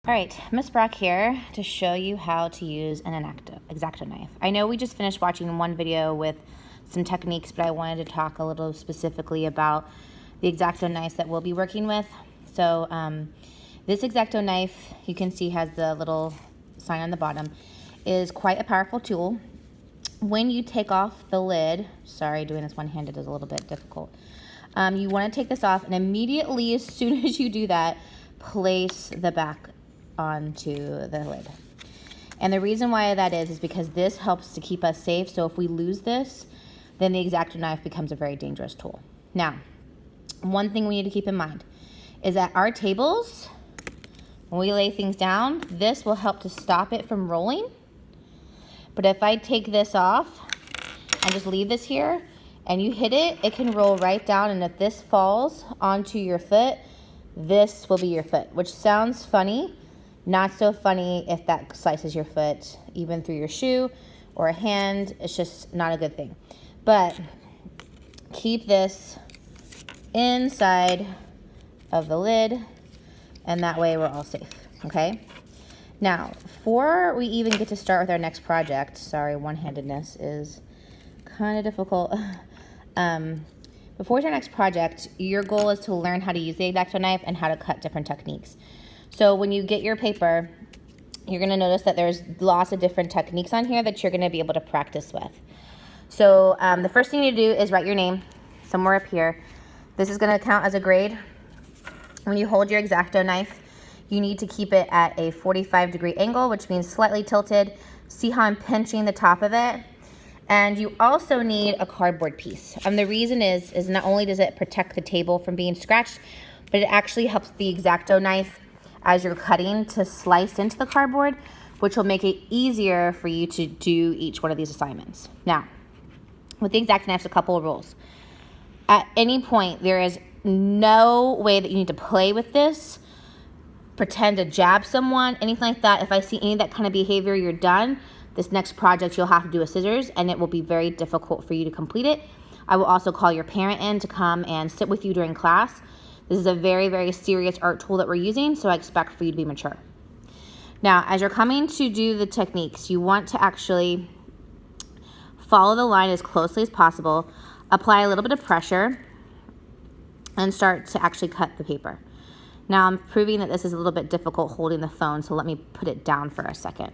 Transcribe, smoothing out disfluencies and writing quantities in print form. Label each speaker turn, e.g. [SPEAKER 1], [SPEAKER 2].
[SPEAKER 1] All right, Miss Brock here to show you how to use an X-Acto knife. I know we just finished watching one video with some techniques, but I wanted to talk a little specifically about the X-Acto knife that we'll be working with. So this X-Acto knife, you can see has the little sign on the bottom, is quite a powerful tool. When you take off the lid, sorry, doing this one-handed is a little bit difficult. You want to take this off, and immediately as soon as you do that, place the back onto the lid. And the reason why that is because this helps to keep us safe. So if we lose this, then the X-Acto knife becomes a very dangerous tool. Now, one thing we need to keep in mind is that our tables, when we lay things down, this will help to stop it from rolling. But if I take this off and just leave this here and you hit it, it can roll right down. And if this falls onto your foot, this will be your foot, which sounds funny. Not so funny if that slices your foot, even through your shoe or a hand. It's just not a good thing. But keep this inside of the lid, and that way we're all safe, okay? Now, before we even get to start with our next project, sorry, one-handedness is kind of difficult. Before our next project, your goal is to learn how to use the X-Acto knife and how to cut different techniques. So when you get your paper, you're going to notice that there's lots of different techniques on here that you're going to be able to practice with. So the first thing you do is write your name somewhere up here. This is going to count as a grade. When you hold your X-Acto knife, you need to keep it at a 45-degree angle, which means slightly tilted. See how I'm pinching the top of it? And you also need a cardboard piece. The reason is not only does it protect the table from being scratched, but it actually helps the X-Acto knife as you're cutting to slice into the cardboard, which will make it easier for you to do each one of these assignments. Now, with the X-Acto knife, a couple of rules. At any point, there is no way that you need to play with this, pretend to jab someone, anything like that. If I see any of that kind of behavior, you're done. This next project, you'll have to do with scissors, and it will be very difficult for you to complete it. I will also call your parent in to come and sit with you during class. This is a very, very serious art tool that we're using, so I expect for you to be mature. Now, as you're coming to do the techniques, you want to actually follow the line as closely as possible, apply a little bit of pressure, and start to actually cut the paper. Now, I'm proving that this is a little bit difficult holding the phone, so let me put it down for a second.